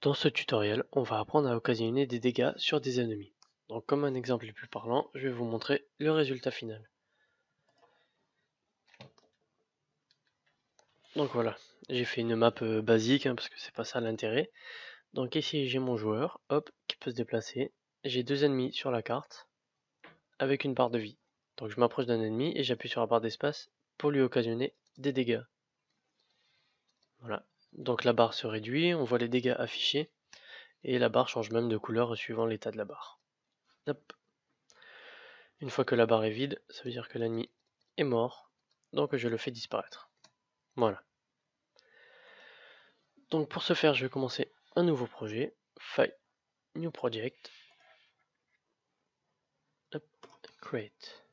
Dans ce tutoriel, on va apprendre à occasionner des dégâts sur des ennemis. Donc comme un exemple le plus parlant, je vais vous montrer le résultat final. Donc voilà, j'ai fait une map basique parce que c'est pas ça l'intérêt. Donc ici j'ai mon joueur, hop, qui peut se déplacer. J'ai deux ennemis sur la carte avec une barre de vie. Donc je m'approche d'un ennemi et j'appuie sur la barre d'espace pour lui occasionner des dégâts. Voilà, donc la barre se réduit, on voit les dégâts affichés et la barre change même de couleur suivant l'état de la barre. Hop. Une fois que la barre est vide, ça veut dire que l'ennemi est mort, donc je le fais disparaître. Voilà. Donc pour ce faire, je vais commencer un nouveau projet, File, New Project, hop, Create.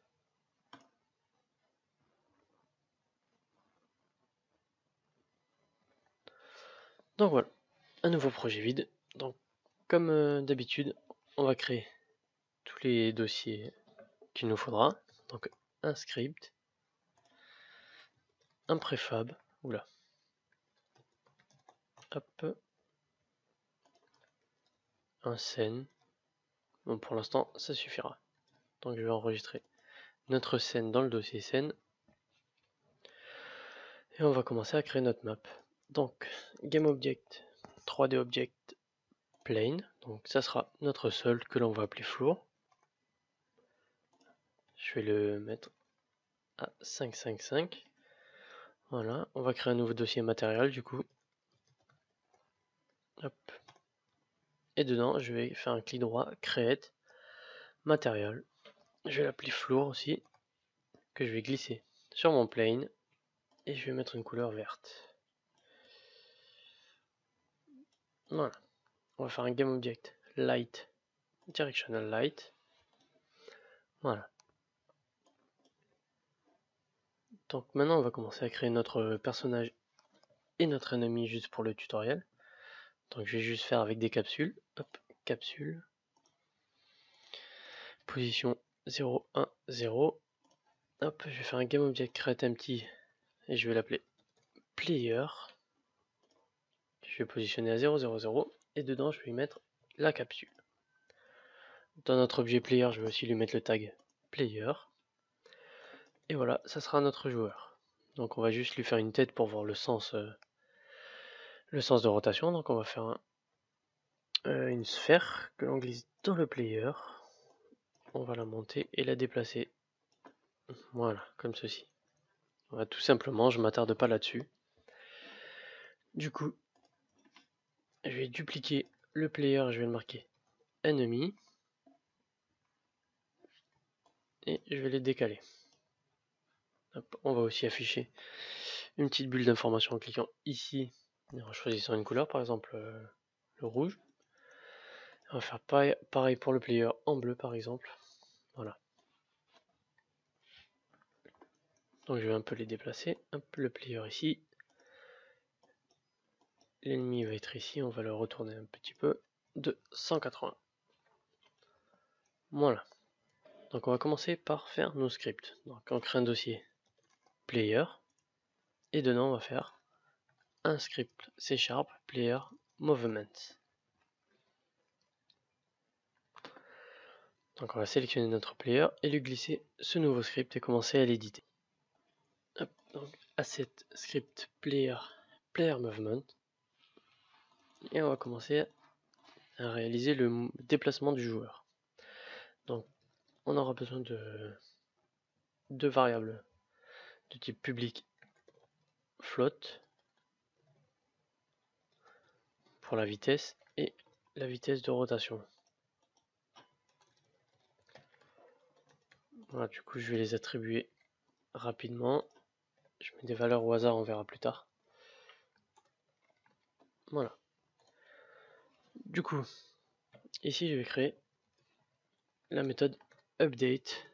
Donc voilà, un nouveau projet vide. Donc comme d'habitude, on va créer tous les dossiers qu'il nous faudra. Donc un script, un préfab, oula, hop, un scène. Bon, pour l'instant, ça suffira. Donc je vais enregistrer notre scène dans le dossier scène. Et on va commencer à créer notre map. Donc, GameObject, 3D Object, Plane. Donc ça sera notre sol que l'on va appeler floor. Je vais le mettre à 555. Voilà, on va créer un nouveau dossier matériel du coup. Hop. Et dedans, je vais faire un clic droit, Create, Material. Je vais l'appeler floor aussi, que je vais glisser sur mon plane. Et je vais mettre une couleur verte. Voilà. On va faire un GameObject Light, Directional Light. Voilà. Donc maintenant on va commencer à créer notre personnage et notre ennemi juste pour le tutoriel. Donc je vais juste faire avec des capsules. Hop, capsule. Position 0, 1, 0. Hop, je vais faire un GameObject Create Empty et je vais l'appeler Player. Je vais positionner à 0, 0, 0 et dedans je vais lui mettre la capsule. Dans notre objet Player, je vais aussi lui mettre le tag Player. Et voilà, ça sera notre joueur. Donc on va juste lui faire une tête pour voir le sens de rotation. Donc on va faire une sphère que l'on glisse dans le player. On va la monter et la déplacer. Voilà, comme ceci. On va tout simplement, je m'attarde pas là-dessus. Du coup, je vais dupliquer le player, je vais le marquer ennemi. Et je vais les décaler. Hop, on va aussi afficher une petite bulle d'information en cliquant ici et en choisissant une couleur, par exemple le rouge. On va faire pareil pour le player en bleu par exemple. Voilà. Donc je vais un peu les déplacer. Hop, le player ici. L'ennemi va être ici, on va le retourner un petit peu de 180. Voilà. Donc on va commencer par faire nos scripts. Donc on crée un dossier player et dedans on va faire un script C# player movement. Donc on va sélectionner notre player et lui glisser ce nouveau script et commencer à l'éditer. Donc asset script player movement et on va commencer à réaliser le déplacement du joueur. Donc on aura besoin de deux variables de type public float pour la vitesse et la vitesse de rotation. Voilà, du coup je vais les attribuer rapidement. Je mets des valeurs au hasard, on verra plus tard. Voilà. Du coup, ici je vais créer la méthode update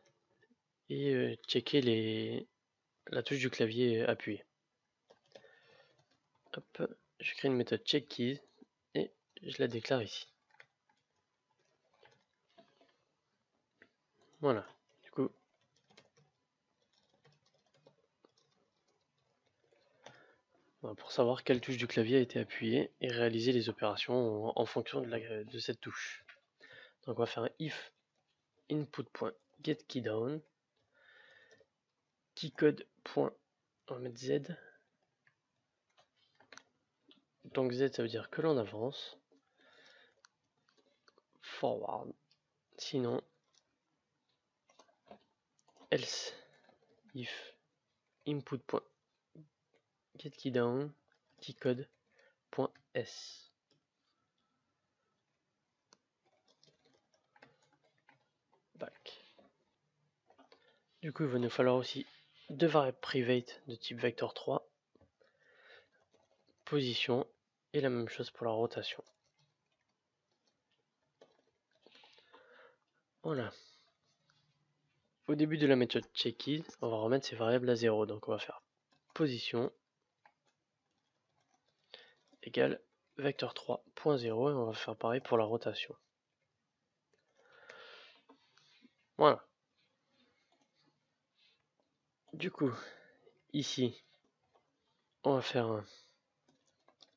et checker la touche du clavier appuyée. Hop, je crée une méthode checkKeys et je la déclare ici. Voilà. Du coup, pour savoir quelle touche du clavier a été appuyée et réaliser les opérations en fonction de cette touche. Donc on va faire un if input.getKeyDown, keycode. On va mettre Z. Donc Z, ça veut dire que l'on avance. Forward. Sinon, else if input.getKeyDown, keycode.s. Back. Du coup, il va nous falloir aussi deux variables private de type vector3, position, et la même chose pour la rotation. Voilà. Au début de la méthode checkIs, on va remettre ces variables à 0. Donc on va faire position égale vector3.0 et on va faire pareil pour la rotation. Voilà. Du coup, ici, on va faire un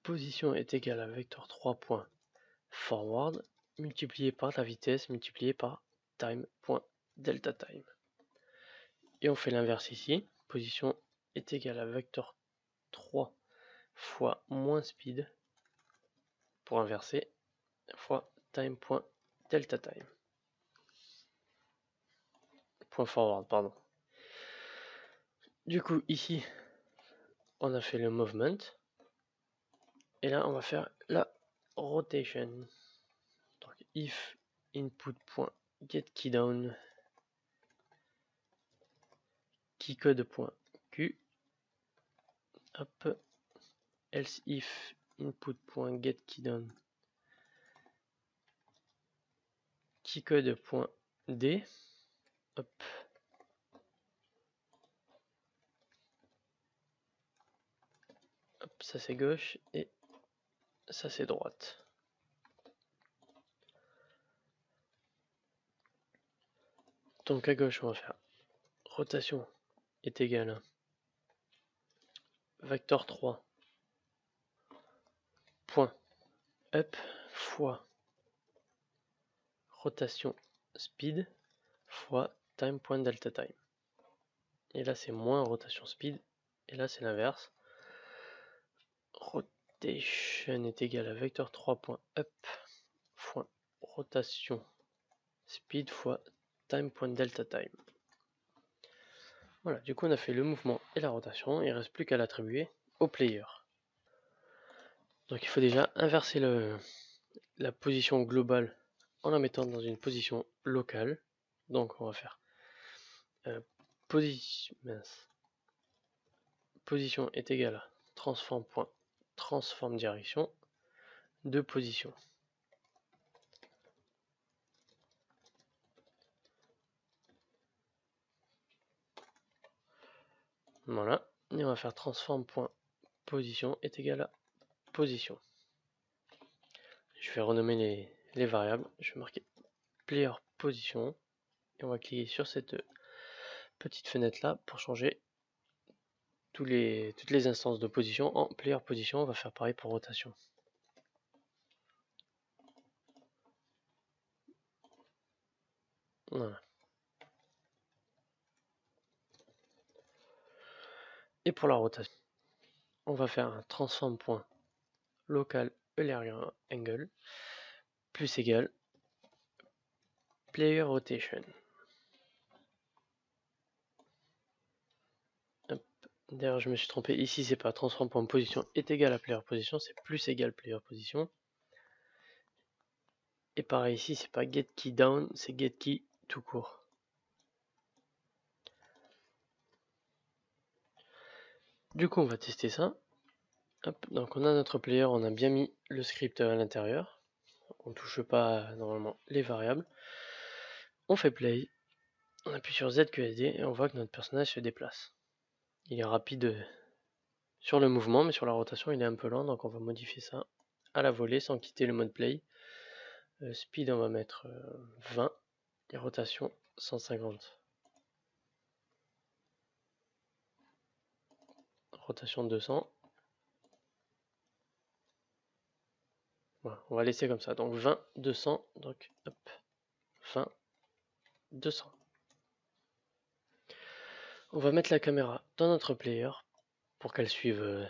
position est égale à vector3.forward multiplié par la vitesse multiplié par time.deltaTime. Et on fait l'inverse ici. Position est égale à vector3 fois moins speed pour inverser fois time.deltaTime. Point forward, pardon. Du coup, ici, on a fait le movement. Et là, on va faire la rotation. Donc, if input.getKeyDown, keycode.q, hop, else if input.getKeyDown, keycode.d, hop, hop, ça c'est gauche et ça c'est droite. Donc à gauche, on va faire rotation est égale à vector3 point up fois rotation speed fois time.deltaTime. Et là c'est moins rotation speed et là c'est l'inverse. Rotation est égal à vector3.up fois rotation speed fois time.deltaTime. Voilà, du coup on a fait le mouvement et la rotation, il ne reste plus qu'à l'attribuer au player. Donc il faut déjà inverser la position globale en la mettant dans une position locale. Donc on va faire position est égale à transform direction de position. Voilà, et on va faire transform.position est égal à position. Je vais renommer les variables. Je vais marquer player position et on va cliquer sur cette petite fenêtre là pour changer toutes les instances de position en player position. On va faire pareil pour rotation. Voilà. Et pour la rotation, on va faire un transform.local Eulerian angle plus égal player rotation. D'ailleurs, je me suis trompé. Ici, c'est pas transform.position est égal à player position, c'est plus égal player position. Et pareil ici, c'est pas getKeyDown, c'est getKey tout court. Du coup, on va tester ça. Hop, donc on a notre player, on a bien mis le script à l'intérieur. On ne touche pas normalement les variables. On fait play. On appuie sur ZQSD et on voit que notre personnage se déplace. Il est rapide sur le mouvement, mais sur la rotation, il est un peu lent. Donc on va modifier ça à la volée sans quitter le mode play. Speed, on va mettre 20 et rotation 150. Rotation 200. Voilà, on va laisser comme ça. Donc 20, 200, donc hop, 20, 200. On va mettre la caméra dans notre player pour qu'elle suive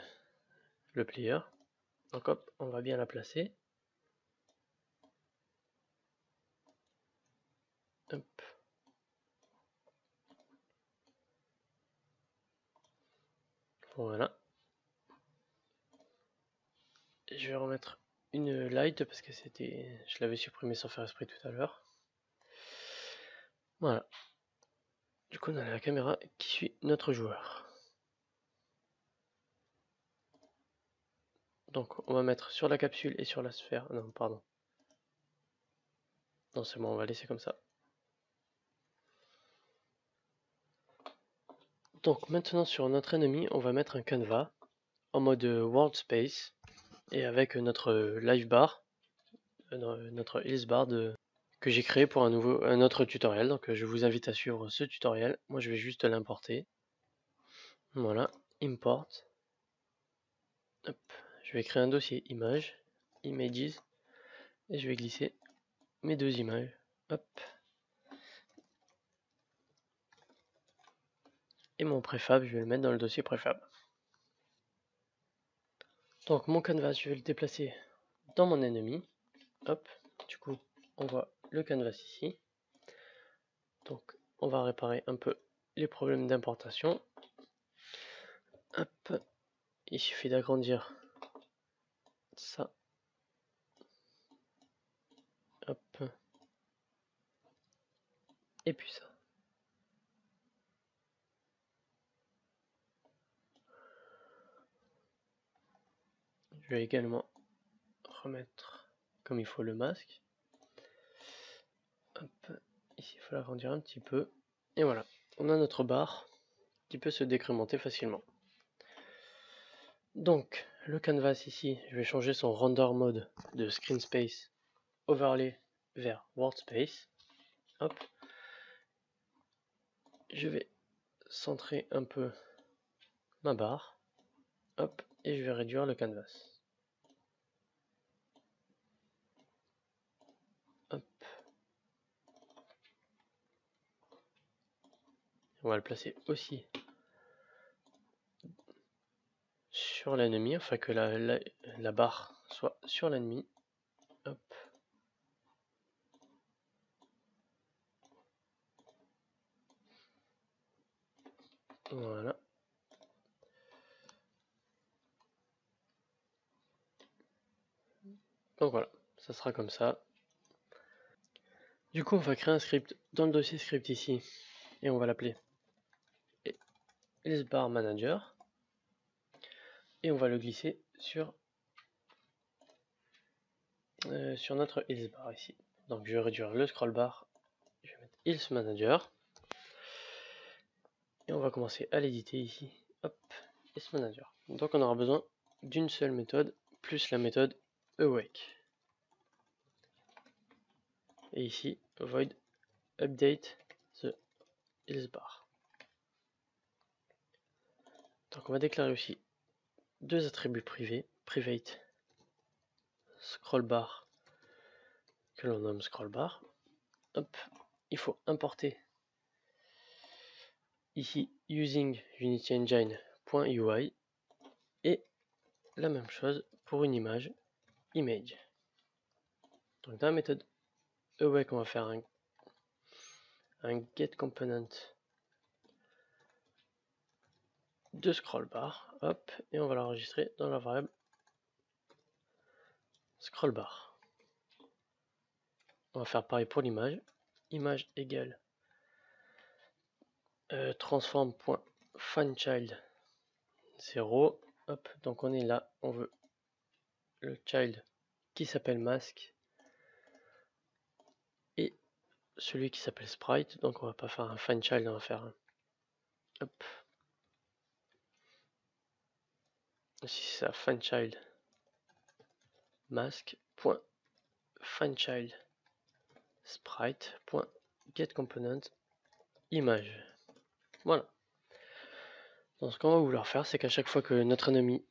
le player. Donc hop, on va bien la placer. Hop. Voilà. Je vais remettre une light parce que je l'avais supprimé sans faire esprit tout à l'heure. Voilà. Du coup, on a la caméra qui suit notre joueur. Donc, on va mettre sur la capsule et sur la sphère. Non, pardon. Non, c'est bon, on va laisser comme ça. Donc, maintenant, sur notre ennemi, on va mettre un canevas en mode world space et avec notre live bar, notre health bar que j'ai créé pour un autre tutoriel. Donc, je vous invite à suivre ce tutoriel. Moi, je vais juste l'importer. Voilà, import. Hop. Je vais créer un dossier image, images, et je vais glisser mes deux images. Hop. Et mon préfab, je vais le mettre dans le dossier préfab. Donc mon canvas, je vais le déplacer dans mon ennemi. Hop. Du coup, on voit le canvas ici. Donc on va réparer un peu les problèmes d'importation. Hop. Il suffit d'agrandir ça. Hop. Et puis ça. Je vais également remettre comme il faut le masque. Hop. Ici, il faut l'agrandir un petit peu. Et voilà. On a notre barre qui peut se décrémenter facilement. Donc, le canvas ici, je vais changer son render mode de screen space overlay vers world space. Hop. Je vais centrer un peu ma barre. Hop. Et je vais réduire le canvas. Hop. On va le placer aussi sur l'ennemi, afin que la barre soit sur l'ennemi. Hop. Voilà. Donc voilà, ça sera comme ça. Du coup, on va créer un script dans le dossier script ici, et on va l'appeler LSBar Manager, et on va le glisser sur notre health bar ici. Donc je vais réduire le scroll bar, je vais mettre health manager, et on va commencer à l'éditer ici. Hop, health manager. Donc on aura besoin d'une seule méthode plus la méthode awake. Et ici void update the health bar. Donc on va déclarer aussi deux attributs privés, private scroll bar que l'on nomme scroll bar. Hop, il faut importer ici using unityengine.ui et la même chose pour une image image. Donc dans la méthode awake, on va faire un get component de scroll bar, hop, et on va l'enregistrer dans la variable scroll bar. On va faire pareil pour l'image, image égale transform.fineChild 0, hop, donc on est là, on veut le child qui s'appelle mask et celui qui s'appelle sprite, donc on va pas faire un fineChild, on va faire un hop, ici c'est ça, fineChild mask.fineChild sprite.getComponent image. Voilà. Donc ce qu'on va vouloir faire, c'est qu'à chaque fois que notre ennemi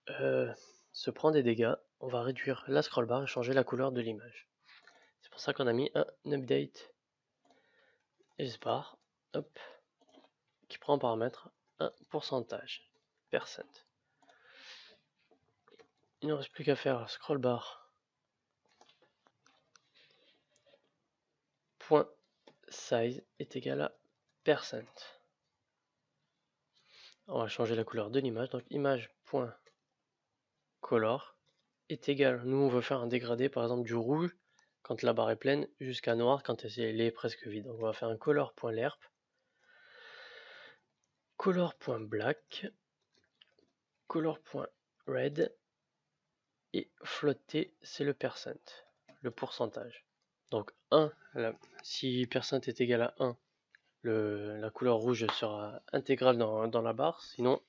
se prend des dégâts, on va réduire la scroll bar et changer la couleur de l'image. C'est pour ça qu'on a mis un update sbar, hop, qui prend en paramètre un pourcentage, %. Il ne reste plus qu'à faire scroll bar point size est égal à %. On va changer la couleur de l'image, donc image.color est égal, nous on veut faire un dégradé par exemple du rouge quand la barre est pleine jusqu'à noir quand elle est presque vide. Donc on va faire un color.lerp, color.black, color.red et flotter c'est le %, le pourcentage. Donc 1, si % est égal à 1, la couleur rouge sera intégrale dans la barre, sinon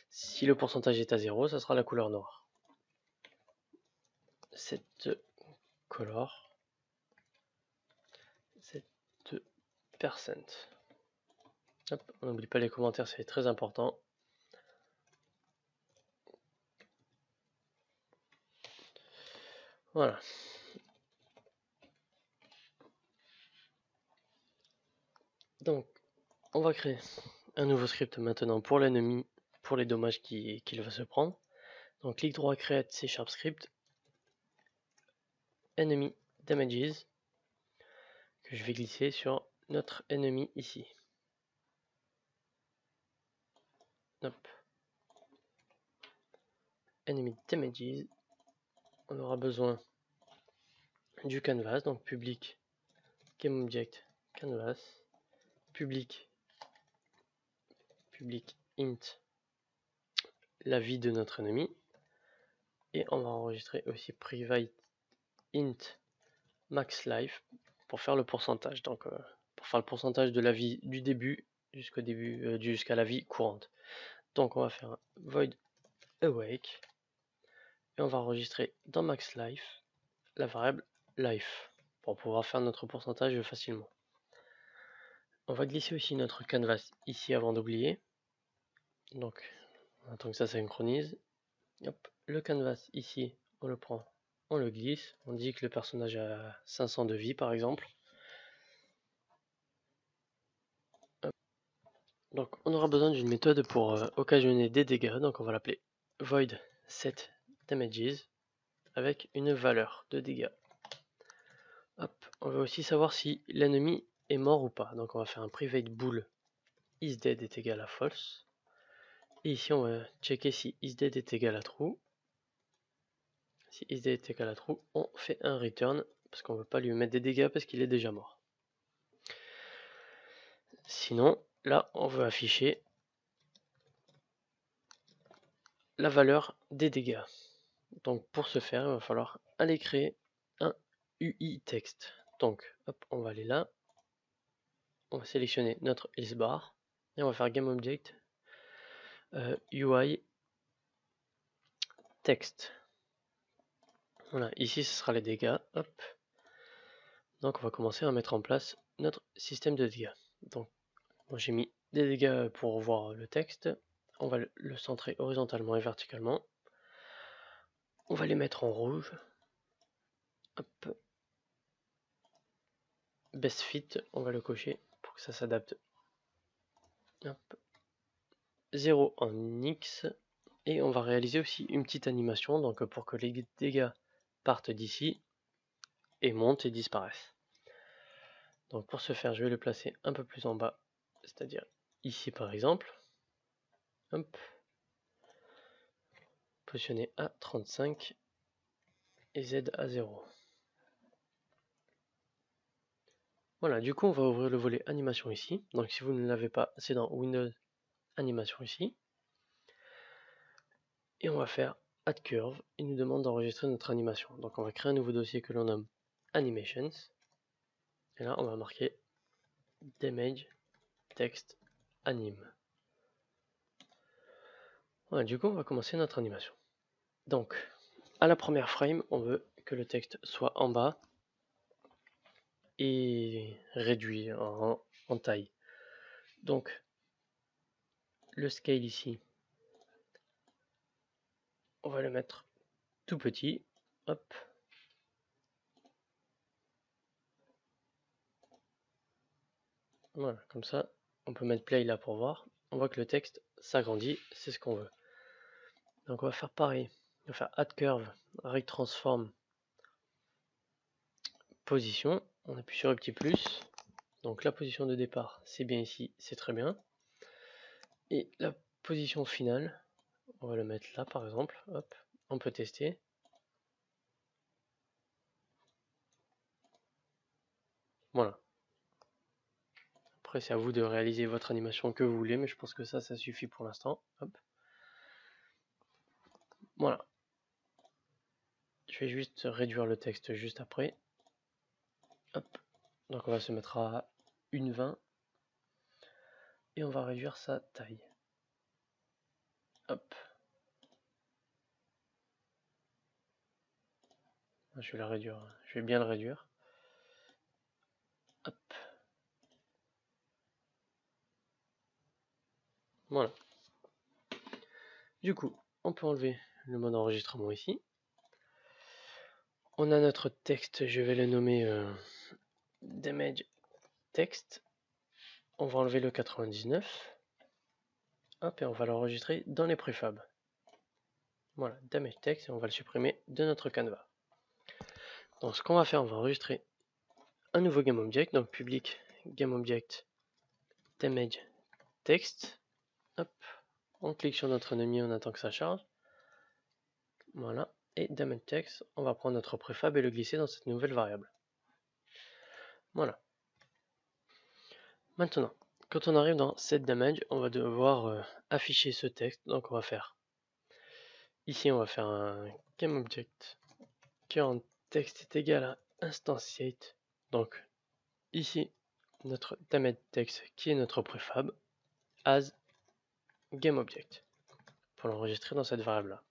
si le pourcentage est à 0, ça sera la couleur noire. Cette color, cette %. Hop, on n'oublie pas les commentaires, c'est très important. Voilà. Donc, on va créer un nouveau script maintenant pour l'ennemi, pour les dommages qu'il va se prendre. Donc, clic droit, create C# script, enemy damages, que je vais glisser sur notre ennemi ici. Hop. Enemy damages. On aura besoin du canvas, donc public GameObject canvas, public int la vie de notre ennemi, et on va enregistrer aussi private int max life pour faire le pourcentage, donc pour faire le pourcentage de la vie du début jusqu'à la vie courante. Donc on va faire un void awake et on va enregistrer dans max life la variable life pour pouvoir faire notre pourcentage facilement. On va glisser aussi notre canvas ici avant d'oublier. Donc on attend que ça synchronise. Hop, le canvas ici, on le prend, on le glisse, on dit que le personnage a 500 de vie par exemple. Hop. Donc on aura besoin d'une méthode pour occasionner des dégâts, donc on va l'appeler void set damages avec une valeur de dégâts. Hop, on va aussi savoir si l'ennemi est mort ou pas, donc on va faire un private bool isDead est égal à false, et ici on va checker si isDead est égal à true. Si isDead est égal à true, on fait un return parce qu'on ne veut pas lui mettre des dégâts parce qu'il est déjà mort. Sinon, là on veut afficher la valeur des dégâts. Donc pour ce faire, il va falloir aller créer un UI text. Donc hop, on va aller là, on va sélectionner notre isBar et on va faire GameObject UI text. Voilà, ici ce sera les dégâts. Hop. Donc on va commencer à mettre en place notre système de dégâts. Donc moi j'ai mis des dégâts pour voir le texte. On va le centrer horizontalement et verticalement. On va les mettre en rouge. Hop. Best fit, on va le cocher pour que ça s'adapte. 0 en X. Et on va réaliser aussi une petite animation donc pour que les dégâts partent d'ici et montent et disparaissent. Donc pour ce faire, je vais le placer un peu plus en bas, c'est-à-dire ici par exemple. Hop. Positionner à 35 et Z à 0. Voilà, du coup on va ouvrir le volet animation ici. Donc si vous ne l'avez pas, c'est dans Windows Animation ici. Et on va faire Add Curve. Il nous demande d'enregistrer notre animation. Donc on va créer un nouveau dossier que l'on nomme Animations. Et là on va marquer Damage Text Anime. Voilà, du coup on va commencer notre animation. Donc à la première frame, on veut que le texte soit en bas et réduit en taille. Donc le scale ici, on va le mettre tout petit. Hop. Voilà, comme ça, on peut mettre play là pour voir. On voit que le texte s'agrandit, c'est ce qu'on veut. Donc on va faire pareil. On va faire add curve, rect transform, position. On appuie sur le petit plus. Donc la position de départ, c'est bien ici, c'est très bien. Et la position finale, on va le mettre là par exemple. Hop, on peut tester. Voilà. Après, c'est à vous de réaliser votre animation que vous voulez, mais je pense que ça suffit pour l'instant. Hop. Voilà. Je vais juste réduire le texte juste après. Hop. Donc on va se mettre à 1,20 et on va réduire sa taille. Hop. Je vais la réduire. Je vais bien le réduire. Hop. Voilà. Du coup, on peut enlever le mode enregistrement ici. On a notre texte, je vais le nommer damage text. On va enlever le 99. Hop, et on va l'enregistrer dans les préfabs. Voilà, damage text, et on va le supprimer de notre canevas. Donc ce qu'on va faire, on va enregistrer un nouveau GameObject, donc public GameObject damage text. Hop, on clique sur notre ennemi, on attend que ça charge. Voilà, et damage text, on va prendre notre préfab et le glisser dans cette nouvelle variable. Voilà. Maintenant, quand on arrive dans setDamage, on va devoir afficher ce texte. Donc on va faire ici, on va faire un GameObject currentText est égal à instantiate. Donc ici, notre damage-text qui est notre préfab as GameObject pour l'enregistrer dans cette variable là.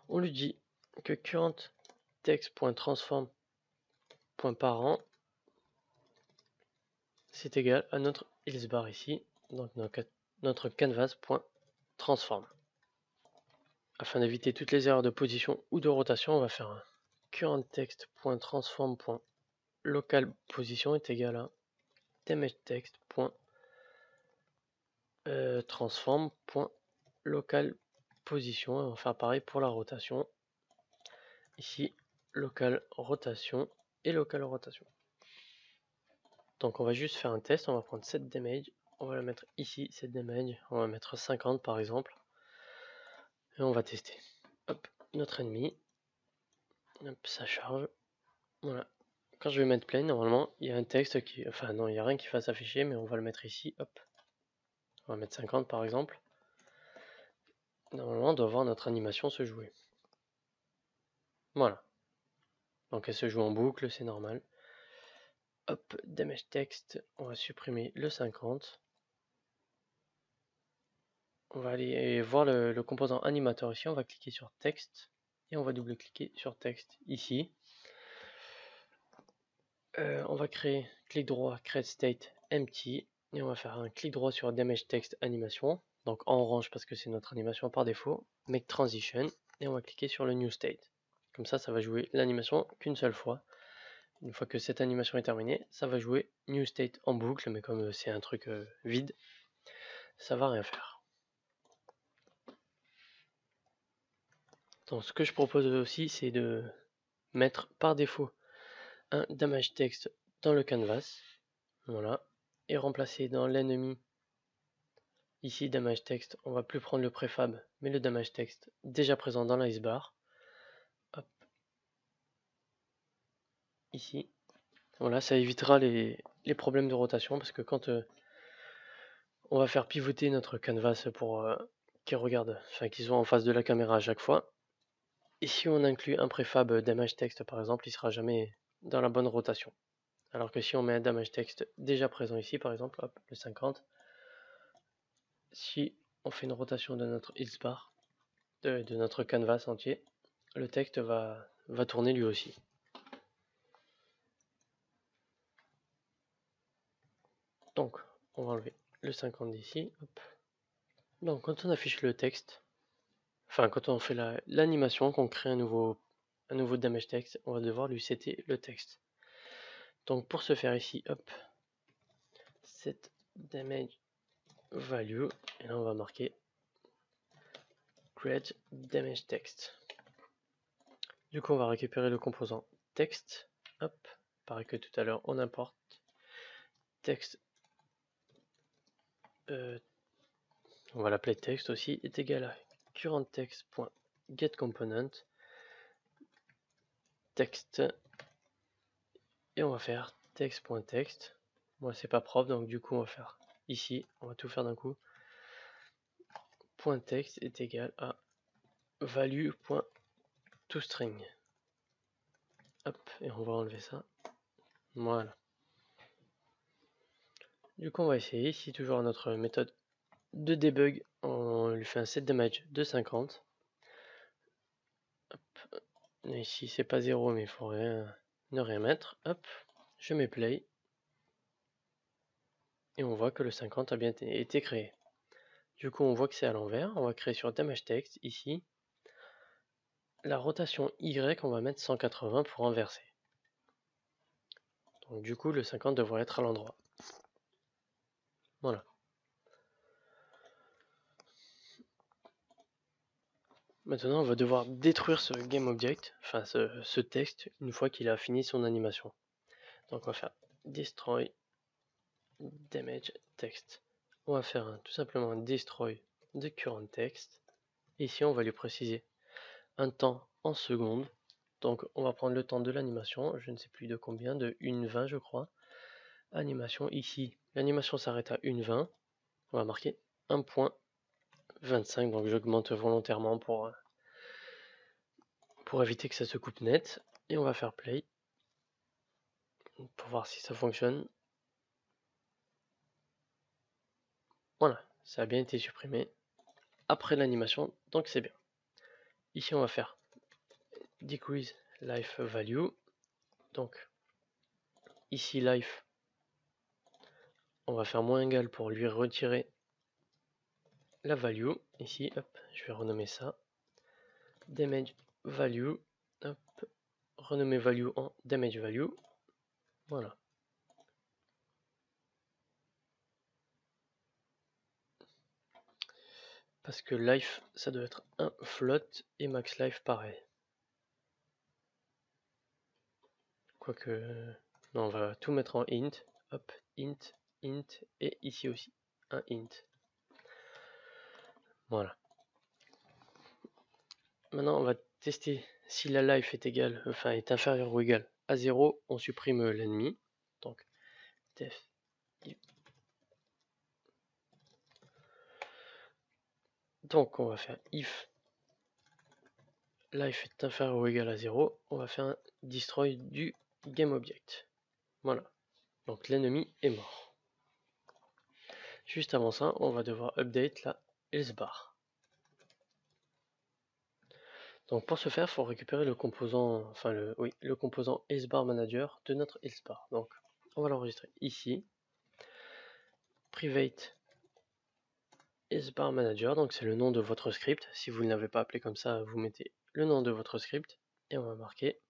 On lui dit que currentText.transform.parent c'est égal à notre ilsbar ici, donc notre canvas.transform. Afin d'éviter toutes les erreurs de position ou de rotation, on va faire un currentText.transform.localPosition est égal à damageText.transform.localPosition. On va faire pareil pour la rotation. Ici, local rotation et local rotation. Donc on va juste faire un test, on va prendre cette damage, on va la mettre ici, cette damage, on va mettre 50 par exemple, et on va tester. Hop, notre ennemi, hop, ça charge, voilà. Quand je vais mettre play, normalement, il y a un texte qui, enfin non, il n'y a rien qui va s'afficher, mais on va le mettre ici, hop. On va mettre 50 par exemple. Normalement, on doit voir notre animation se jouer. Voilà. Donc elle se joue en boucle, c'est normal. Hop, damage text, on va supprimer le 50. On va aller voir le composant animateur ici, on va cliquer sur texte et on va double-cliquer sur texte ici. On va créer clic droit, create state empty et on va faire un clic droit sur damage text animation, donc en orange parce que c'est notre animation par défaut, make transition et on va cliquer sur le new state. Comme ça, ça va jouer l'animation qu'une seule fois. Une fois que cette animation est terminée, ça va jouer new state en boucle, mais comme c'est un truc vide, ça va rien faire. Donc ce que je propose aussi, c'est de mettre par défaut un damage text dans le canvas, voilà, et remplacer dans l'ennemi ici damage text, on va plus prendre le préfab, mais le damage text déjà présent dans l'icebar. Hop, ici, voilà, ça évitera les problèmes de rotation parce que quand on va faire pivoter notre canvas pour qu'il regarde, enfin qu'il soit en face de la caméra à chaque fois. Et si on inclut un préfab damage text par exemple, il sera jamais dans la bonne rotation. Alors que si on met un damage text déjà présent ici par exemple, hop, le 50, si on fait une rotation de notre ilsbar, de notre canvas entier, le texte va tourner lui aussi. Donc on va enlever le 50 d'ici. Donc quand on affiche le texte, enfin quand on fait l'animation, qu'on crée un nouveau damage text, on va devoir lui setter le texte. Donc pour ce faire ici, hop, set damage value, et là on va marquer create damage text. Du coup on va récupérer le composant texte, hop, pareil que tout à l'heure, on importe texte, on va l'appeler texte aussi, est égal à currentText.getComponent texte, et on va faire text.text. Moi c'est pas propre, donc du coup on va faire ici, on va tout faire d'un coup. .text est égal à value.toString. Hop, et on va enlever ça. Voilà. Du coup on va essayer ici toujours notre méthode de debug, on lui fait un set damage de 50. Hop. Et ici c'est pas 0 mais il faut ne rien mettre. Hop, je mets play. Et on voit que le 50 a bien été créé. Du coup on voit que c'est à l'envers. On va créer sur damage text ici. La rotation Y, on va mettre 180 pour inverser. Donc du coup le 50 devrait être à l'endroit. Voilà. Maintenant on va devoir détruire ce GameObject, enfin ce texte, une fois qu'il a fini son animation. Donc on va faire destroy damage text. On va faire tout simplement un destroy de current text. Ici on va lui préciser un temps en secondes. Donc on va prendre le temps de l'animation, je ne sais plus de combien, de 1,20 je crois. Animation ici, l'animation s'arrête à 1,20. On va marquer 1.25, donc j'augmente volontairement pour éviter que ça se coupe net. Et on va faire play pour voir si ça fonctionne. Voilà, ça a bien été supprimé après l'animation, donc c'est bien. Ici on va faire decrease life value. Donc ici life, on va faire moins égal pour lui retirer la value. Ici, hop, je vais renommer ça damage value. Hop, renommer value en damage value. Voilà. Parce que life, ça doit être un float et max life pareil. Quoique, non, on va tout mettre en int. Hop, int, int, et ici aussi un int. Voilà. Maintenant, on va tester si la life est égale, enfin est inférieure ou égale à 0. On supprime l'ennemi. Donc, def. Donc, on va faire if life est inférieur ou égal à 0. On va faire un destroy du GameObject. Voilà. Donc, l'ennemi est mort. Juste avant ça, on va devoir update la else bar. Donc pour ce faire, il faut récupérer le composant, enfin le composant else bar manager de notre else bar. Donc on va l'enregistrer ici. Private else bar manager, donc c'est le nom de votre script. Si vous ne l'avez pas appelé comme ça, vous mettez le nom de votre script et on va marquer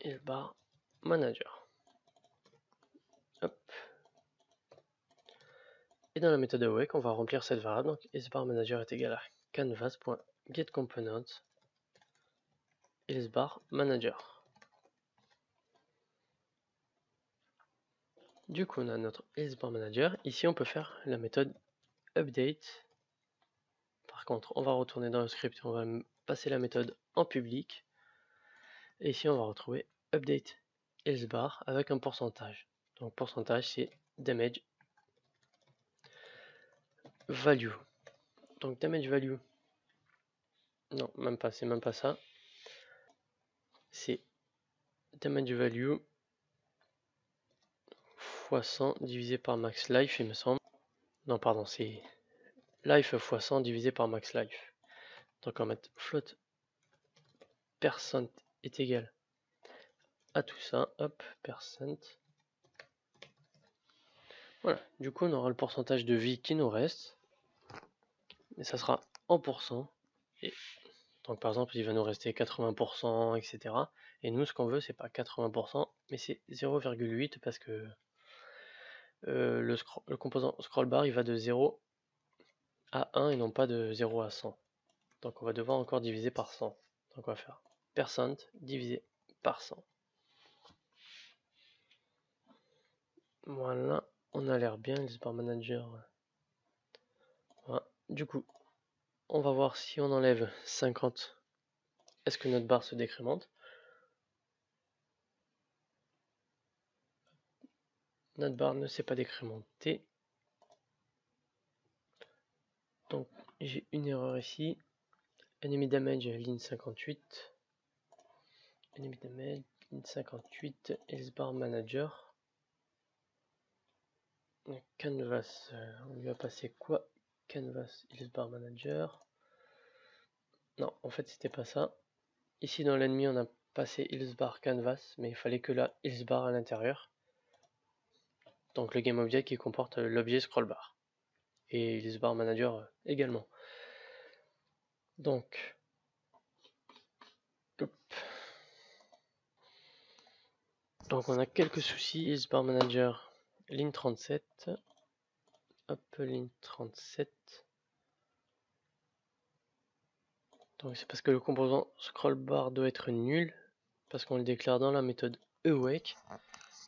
else bar manager. Hop. Et dans la méthode awake, on va remplir cette variable. Donc else bar manager est égal à canvas.getComponent else bar manager. Du coup, on a notre else bar manager. Ici, on peut faire la méthode update. Par contre, on va retourner dans le script, on va passer la méthode en public. Et ici, on va retrouver update else bar avec un pourcentage. Donc, pourcentage, c'est damage value. Donc, damage value, non, même pas, c'est même pas ça. C'est damage value fois 100 divisé par max life, il me semble. Non, pardon, c'est life fois 100 divisé par max life. Donc, on va mettre float percent est égal à tout ça. Hop, percent. Voilà, du coup, on aura le pourcentage de vie qui nous reste. mais ça sera en pourcents. Et donc par exemple, il va nous rester 80%, etc. Et nous, ce qu'on veut, c'est pas 80%, mais c'est 0,8 parce que le composant scroll bar, il va de 0 à 1 et non pas de 0 à 100. Donc on va devoir encore diviser par 100. Donc on va faire percent divisé par 100. Voilà, on a l'air bien, les bar manager. Voilà. Du coup, on va voir si on enlève 50, est-ce que notre barre se décrémente? Notre barre ne s'est pas décrémentée. Donc j'ai une erreur ici. Enemy damage ligne 58. Enemy damage ligne 58. Else bar manager. Canvas, on lui a passé quoi? Canvas, else bar manager. Non, en fait c'était pas ça. Ici dans l'ennemi on a passé else bar canvas, mais il fallait que la else bar à l'intérieur. Donc le game object qui comporte l'objet scroll bar. Et else bar manager également. Donc, hop. Donc on a quelques soucis. Else bar manager, ligne 37. Hop, ligne 37. Donc c'est parce que le composant scroll bar doit être nul, parce qu'on le déclare dans la méthode awake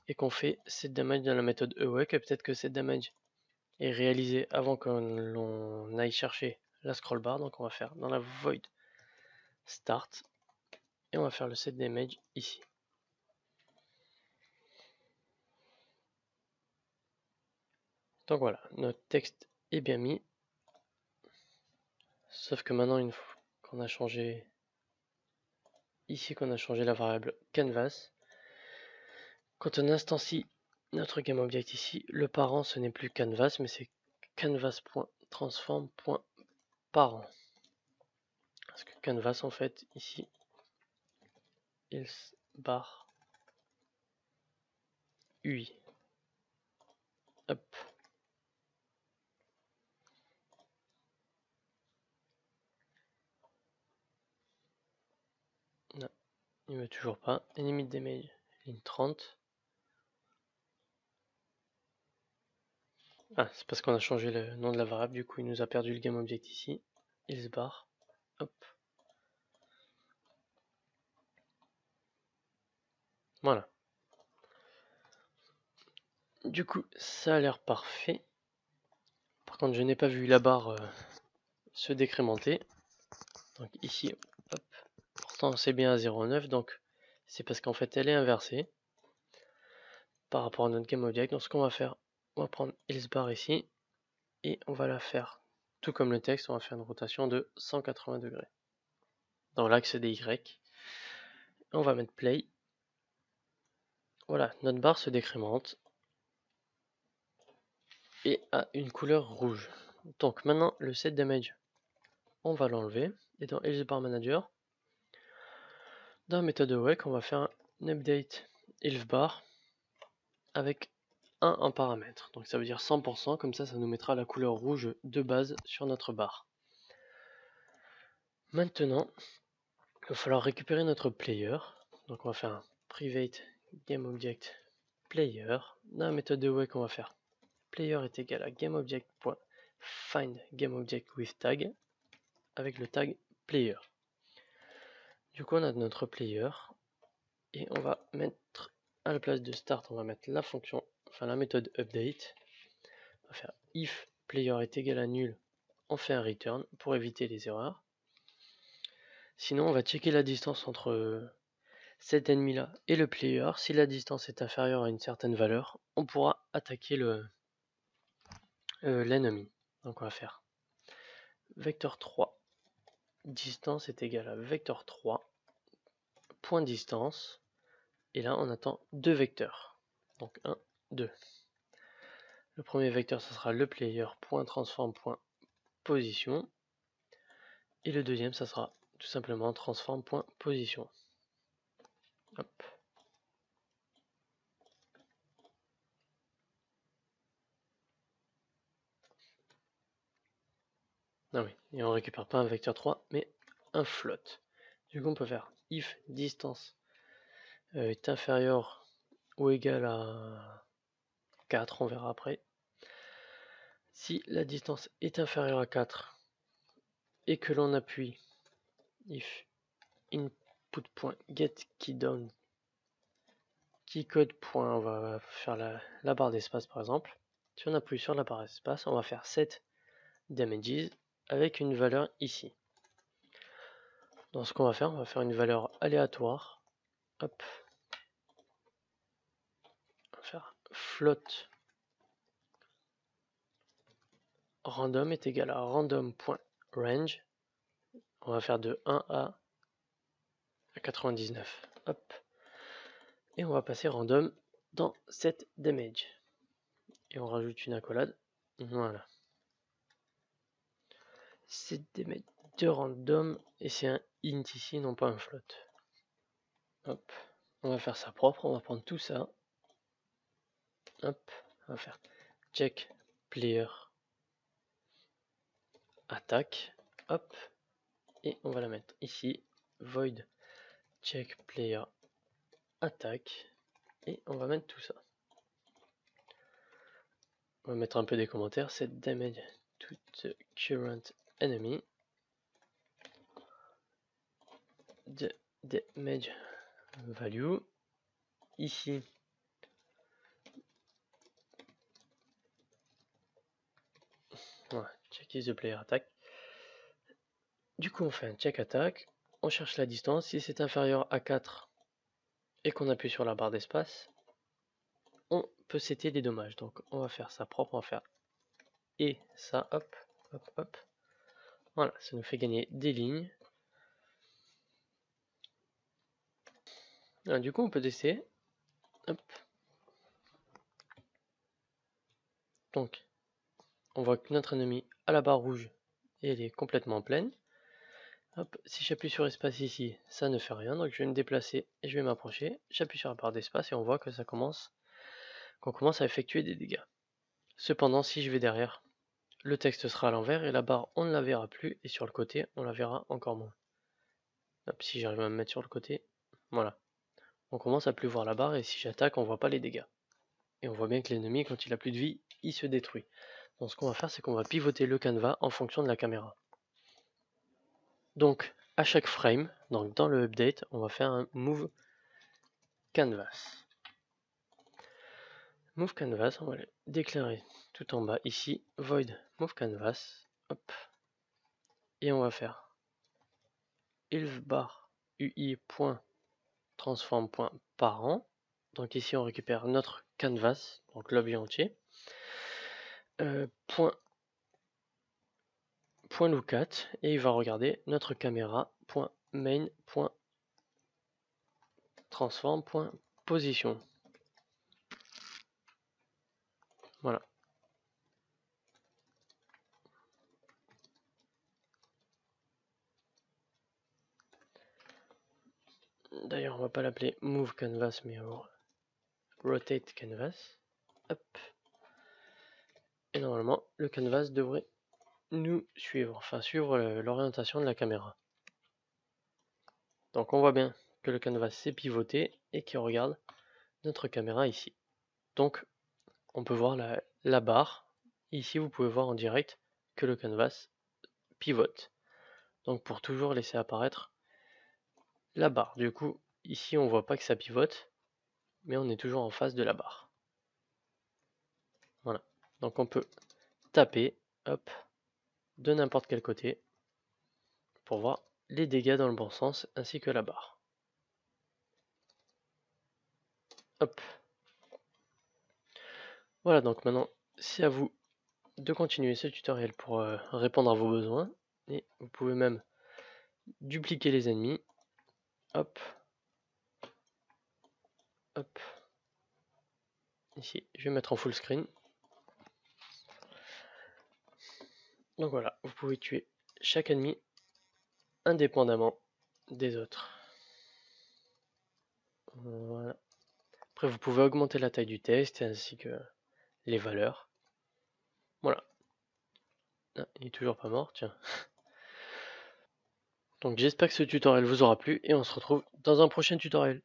et qu'on fait set damage dans la méthode awake, et peut-être que set damage est réalisé avant que l'on aille chercher la scroll bar. Donc on va faire dans la void start et on va faire le set damage ici. Donc voilà, notre texte est bien mis, sauf que maintenant une fois qu'on a changé ici, qu'on a changé la variable canvas, quand on instancie notre GameObject ici, le parent ce n'est plus canvas, mais c'est canvas.transform.parent. Parce que canvas en fait ici, else bar UI. Hop. Non, il ne veut toujours pas. Enemy damage, ligne 30. Ah, c'est parce qu'on a changé le nom de la variable, du coup il nous a perdu le GameObject ici. Else bar. Hop. Voilà. Du coup, ça a l'air parfait. Par contre, je n'ai pas vu la barre se décrémenter. Donc ici, hop. Pourtant c'est bien à 0,9, donc c'est parce qu'en fait elle est inversée par rapport à notre GameObject. Donc ce qu'on va faire, on va prendre else bar ici et on va la faire tout comme le texte, on va faire une rotation de 180 degrés dans l'axe des Y. On va mettre play. Voilà, notre barre se décrémente et a une couleur rouge. Donc maintenant le set damage, on va l'enlever et dans else bar manager, dans la méthode awake, on va faire un update else bar avec 1 en paramètre. Donc ça veut dire 100%, comme ça nous mettra la couleur rouge de base sur notre barre. Maintenant, il va falloir récupérer notre player. Donc on va faire un private GameObject player. Dans la méthode de wake, on va faire player est égal à GameObject.find GameObject with tag avec le tag player. Du coup, on a notre player et on va mettre à la place de start, on va mettre la fonction, enfin la méthode update. On va faire if player est égal à nul, on fait un return pour éviter les erreurs. Sinon, on va checker la distance entre cet ennemi là et le player. Si la distance est inférieure à une certaine valeur, on pourra attaquer l'ennemi. Donc on va faire vecteur 3 distance est égal à vecteur 3 point distance, et là on attend deux vecteurs, donc 1, 2. Le premier vecteur ça sera le player.transform.position et le deuxième ça sera tout simplement transform.position. Hop. Ah oui, et on récupère pas un vecteur 3, mais un float. Du coup, on peut faire if distance est inférieure ou égale à 4, on verra après. Si la distance est inférieure à 4 et que l'on appuie if input.getKeyDown keycode. On va faire la barre d'espace par exemple. Si on appuie sur la barre d'espace, on va faire set damages avec une valeur ici. Donc ce qu'on va faire, on va faire une valeur aléatoire. Hop. On va faire float random est égal à random.range. On va faire de 1 à 99. Hop. Et on va passer random dans set damage. Et on rajoute une accolade. Voilà. Set damage de random et c'est un int ici, non pas un float. Hop. On va faire ça propre. On va prendre tout ça. Hop. On va faire check player attaque. Hop. Et on va la mettre ici. Void check player attaque. Et on va mettre tout ça. On va mettre un peu des commentaires. Set damage to the current enemy. The damage value. Ici. Voilà, check is the player attack. Du coup, on fait un check attack. On cherche la distance. Si c'est inférieur à 4 et qu'on appuie sur la barre d'espace, on peut setter des dommages. Donc, on va faire ça propre. On va faire et ça. Hop, hop, hop. Voilà, ça nous fait gagner des lignes. Alors, du coup, on peut tester. Hop. Donc, on voit que notre ennemi a la barre rouge et elle est complètement pleine. Hop, si j'appuie sur espace ici, ça ne fait rien, donc je vais me déplacer et je vais m'approcher. J'appuie sur la barre d'espace et on voit que qu'on commence à effectuer des dégâts. Cependant, si je vais derrière, le texte sera à l'envers et la barre on ne la verra plus et sur le côté on la verra encore moins. Hop, si j'arrive à me mettre sur le côté, voilà. On commence à plus voir la barre et si j'attaque on voit pas les dégâts. Et on voit bien que l'ennemi quand il a plus de vie, il se détruit. Donc ce qu'on va faire c'est qu'on va pivoter le canevas en fonction de la caméra. Donc à chaque frame, donc dans le update, on va faire un move canvas. Move canvas, on va le déclarer tout en bas ici, void move canvas, hop, et on va faire ilfbar ui.transform.parent. Donc ici on récupère notre canvas, donc l'objet entier. Point lookat et il va regarder notre caméra .main.transform.position. Voilà. D'ailleurs on va pas l'appeler move canvas mais rotate canvas. Hop. Et normalement le canvas devrait nous suivre, enfin suivre l'orientation de la caméra. Donc on voit bien que le canvas s'est pivoté et qu'il regarde notre caméra ici. Donc on peut voir la barre. Ici vous pouvez voir en direct que le canvas pivote. Donc pour toujours laisser apparaître la barre. Du coup ici on voit pas que ça pivote, mais on est toujours en face de la barre. Voilà. Donc on peut taper, hop, de n'importe quel côté pour voir les dégâts dans le bon sens ainsi que la barre. Hop. Voilà, donc maintenant c'est à vous de continuer ce tutoriel pour répondre à vos besoins. Et vous pouvez même dupliquer les ennemis. Hop. Hop. Ici, je vais mettre en full screen. Donc voilà, vous pouvez tuer chaque ennemi indépendamment des autres. Voilà. Après, vous pouvez augmenter la taille du texte ainsi que les valeurs. Voilà. Ah, il est toujours pas mort, tiens. Donc j'espère que ce tutoriel vous aura plu et on se retrouve dans un prochain tutoriel.